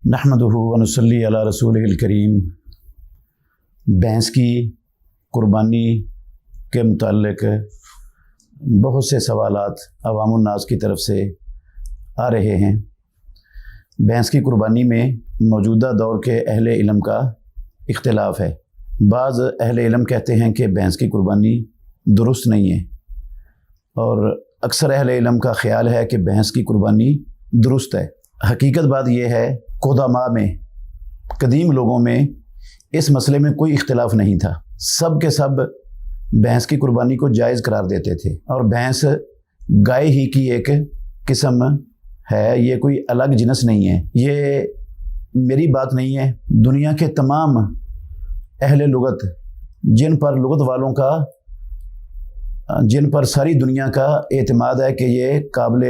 नहमदुहु व नुसल्ली अला रसूलिहिल करीम। भैंस की कुर्बानी के मुताल्लिक बहुत से सवालात अवामुन्नास की तरफ से आ रहे हैं। भैंस की कुर्बानी में मौजूदा दौर के अहले इल्म का इख्तिलाफ़ है। बाज़ अहले इल्म कहते हैं कि भैंस की कुर्बानी दुरुस्त नहीं है, और अक्सर अहले इल्म का ख़्याल है कि भैंस की कुर्बानी दुरुस्त है। हकीकत बात यह है, क़ुदमा में, कदीम लोगों में इस मसले में कोई इख्तिलाफ़ नहीं था। सब के सब भैंस की कुर्बानी को जायज़ करार देते थे, और भैंस गाय ही की एक किस्म है, ये कोई अलग जिनस नहीं है। ये मेरी बात नहीं है, दुनिया के तमाम अहले लुगत, जिन पर सारी दुनिया का एतमाद है कि ये काबिल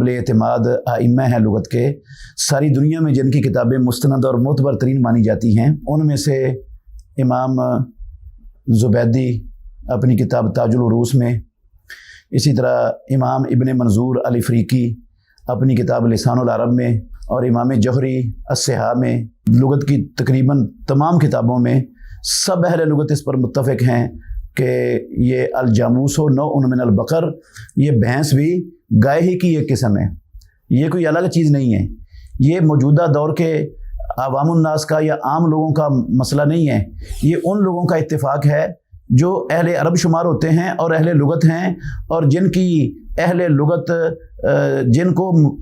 एतमाद आइम्मा हैं लुगत के, सारी दुनिया में जिनकी किताबें मुस्तनद और मोतबर तरीन मानी जाती हैं, उनमें से इमाम ज़ुबैदी अपनी किताब ताजुल उरूस में, इसी तरह इमाम इब्न मंजूर अल इफ़रीकी अपनी किताब लिसानुल अरब में, और इमाम जौहरी अस्सिहा में, लुगत की तकरीबन तमाम किताबों में सब अहले लुगत इस पर मुत्तफ़िक हैं कि ये अल-जामूसो नौउन मिनल बकर, ये भैंस भी गाय ही की एक किस्म है, ये कोई अलग चीज़ नहीं है। ये मौजूदा दौर के अवामुन्नास का या आम लोगों का मसला नहीं है, ये उन लोगों का इत्तेफाक है जो अहले अरब शुमार होते हैं और अहले लुगत हैं, और जिनको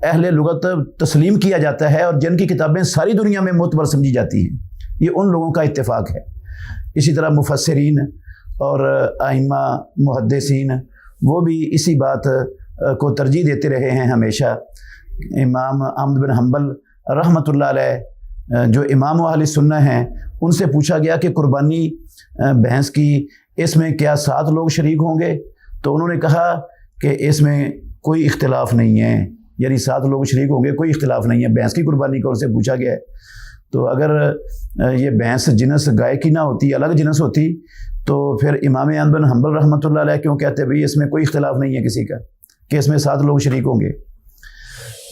अहले लुगत तस्लीम किया जाता है और जिनकी किताबें सारी दुनिया में मोतबर समझी जाती हैं, ये उन लोगों का इत्तेफाक है। इसी तरह मुफस्सिरीन और आइम्मा मुहद्दिसीन वो भी इसी बात को तरजीह देते रहे हैं हमेशा। इमाम अहमद बिन हम्बल रहमतुल्लाह अलैह जो इमाम अहले सुन्नह हैं, उनसे पूछा गया कि कुर्बानी भैंस की, इसमें क्या 7 लोग शरीक होंगे? तो उन्होंने कहा कि इसमें कोई इख्तिलाफ़ नहीं है, यानी 7 लोग शरीक होंगे, कोई इख्तिलाफ़ नहीं है। भैंस की कुर्बानी का उनसे पूछा गया है। तो अगर ये भैंस जिनस गाय की ना होती, अलग जिनस होती, तो फिर इमाम अहमद बिन हम्बल रहमतुल्लाह अलैह क्यों कहते भाई इसमें कोई इख्तिलाफ़ नहीं है किसी का कि इसमें 7 लोग शरीक होंगे?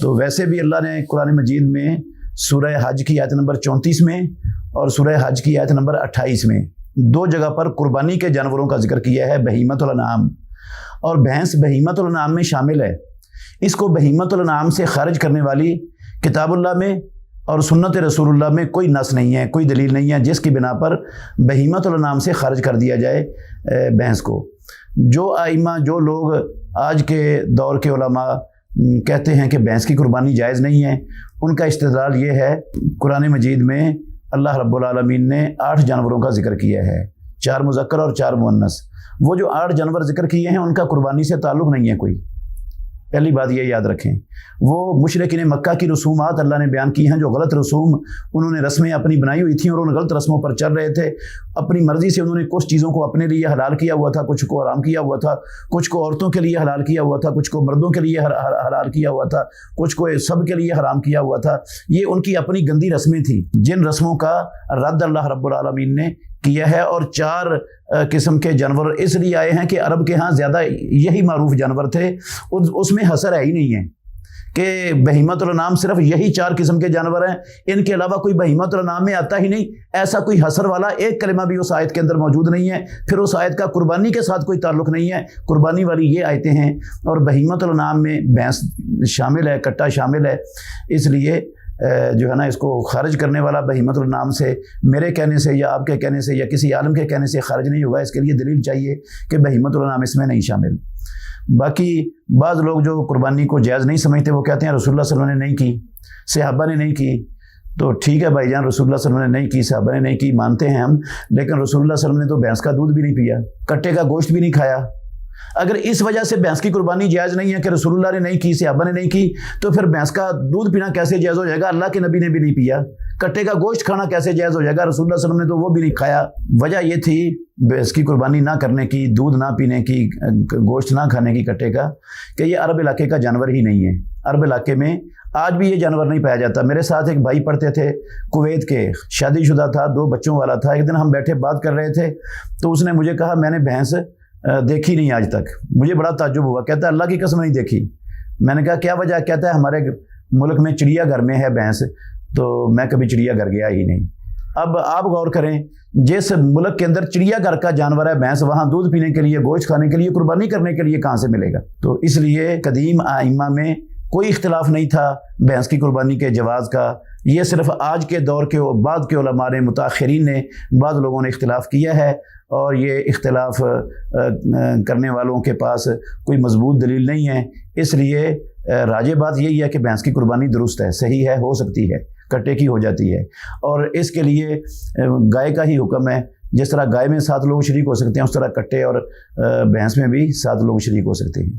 तो वैसे भी अल्लाह ने कुरान मजीद में सूरह हज की आयत नंबर 34 में और सूरह हज की आयत नंबर 28 में 2 जगह पर कुर्बानी के जानवरों का जिक्र किया है, बहीमतुल अनाम, और भैंस बहीमतुल अनाम में शामिल है। इसको बहीमतुल अनाम से खारिज करने वाली किताबुल्लाह में और सुन्नत रसूलुल्लाह में कोई नस नहीं है, कोई दलील नहीं है जिसकी बिना पर बहीमतुल अनाम से खारिज कर दिया जाए भैंस को। जो आइम्मा, जो लोग आज के दौर के उलमा कहते हैं कि भैंस की कुर्बानी जायज़ नहीं है, उनका इस्तिदलाल ये है, कुरान मजीद में अल्लाह रब्बुल आलमीन ने 8 जानवरों का जिक्र किया है, 4 मुज़क्कर और 4 मुअन्नस। वो जो 8 जानवर जिक्र किए हैं उनका कुर्बानी से ताल्लुक़ नहीं है कोई। पहली बात ये याद रखें। वो मुशरिकीन मक्का की रसूमात अल्लाह ने बयान की हैं, जो गलत रसूम उन्होंने रस्में अपनी बनाई हुई थी और उन गलत रस्मों पर चल रहे थे। अपनी मर्ज़ी से उन्होंने कुछ चीज़ों को अपने लिए हलाल किया हुआ था, कुछ को हराम किया हुआ था, कुछ को औरतों के लिए हलाल किया हुआ था, कुछ को मर्दों के लिए हलाल किया हुआ था, कुछ को सब के लिए हराम किया हुआ था। ये उनकी अपनी गंदी रस्में थी, जिन रस्मों का रद्द अल्लाह रब्बुल आलमीन ने किया है। और 4 किस्म के जानवर इसलिए आए हैं कि अरब के यहाँ ज़्यादा यही मारूफ जानवर थे, उसमें हसर है ही नहीं है कि बहीमतुल अनाम सिर्फ यही 4 किस्म के जानवर हैं, इनके अलावा कोई बहीमतुल अनाम में आता ही नहीं। ऐसा कोई हसर वाला एक कलिमा भी उस आयत के अंदर मौजूद नहीं है। फिर उस आयत का कुर्बानी के साथ कोई ताल्लुक़ नहीं है। कुर्बानी वाली ये आयतें हैं, और बहीमतुल अनाम में भैंस शामिल है, कट्टा शामिल है। इसलिए जो है ना, इसको खारिज करने वाला बहीमतुल अनाम से, मेरे कहने से या आपके कहने से या किसी आलम के कहने से खारिज नहीं होगा। इसके लिए दलील चाहिए कि बहीमतुल अनाम इसमें नहीं शामिल। बाकी बाज़ लोग जो कुर्बानी को जायज़ नहीं समझते, वो कहते हैं रसूलुल्लाह सल्लल्लाहु अलैहि वसल्लम ने नहीं की, सहाबा ने नहीं की। तो ठीक है भाईजान, रसूलुल्लाह सल्लल्लाहु अलैहि वसल्लम ने नहीं की, सहाबा ने नहीं की, मानते हैं हम, लेकिन रसूलुल्लाह सल्लल्लाहु अलैहि वसल्लम ने तो भैंस का दूध भी नहीं पिया, कट्टे का गोश्त भी नहीं खाया। अगर इस वजह से भैंस की कुर्बानी जायज़ नहीं है कि रसूलुल्लाह ने नहीं की, सहाबा ने नहीं की, तो फिर भैंस का दूध पीना कैसे जायज़ हो जाएगा? अल्लाह के नबी ने भी नहीं पिया। कट्टे का गोश्त खाना कैसे जायज़ हो जाएगा? रसूलुल्लाह सल्लल्लाहु अलैहि वसल्लम ने तो वो भी नहीं खाया। वजह ये थी भैंस की कुर्बानी ना करने की, दूध ना पीने की, गोश्त ना खाने की कट्टे का, कि ये अरब इलाके का जानवर ही नहीं है। अरब इलाके में आज भी ये जानवर नहीं पाया जाता। मेरे साथ एक भाई पढ़ते थे कुवैत के, शादीशुदा था, 2 बच्चों वाला था। एक दिन हम बैठे बात कर रहे थे, तो उसने मुझे कहा मैंने भैंस देखी नहीं आज तक। मुझे बड़ा ताज्जुब हुआ, कहता है अल्लाह की कसम नहीं देखी। मैंने कहा क्या वजह? कहता है हमारे ملک میں چڑیا گھر میں ہے بھینس، تو میں کبھی چڑیا گھر گیا ہی نہیں۔ اب آپ غور کریں، جس ملک کے اندر چڑیا گھر کا جانور ہے بھینس، وہاں دودھ پینے کے لیے، گوشت کھانے کے لیے، قربانی کرنے کے لیے کہاں سے ملے گا؟ تو اس لیے قدیم ائمہ میں کوئی اختلاف نہیں تھا بھینس کی قربانی کے جواز کا۔ یہ صرف آج کے دور کے بعد کے علماء نے، متاخرین نے، بعض لوگوں نے اختلاف کیا ہے، اور یہ اختلاف کرنے والوں کے پاس کوئی مضبوط دلیل نہیں ہے۔ اس لیے راجح بات یہی ہے کہ بھینس کی قربانی درست ہے، صحیح ہے، ہو سکتی ہے، کٹے کی ہو جاتی ہے، اور اس کے لیے گائے کا ہی حکم ہے۔ جس طرح گائے میں 7 لوگ شریک ہو سکتے ہیں، اس طرح کٹے اور بھینس میں بھی 7 لوگ شریک ہو سکتے ہیں۔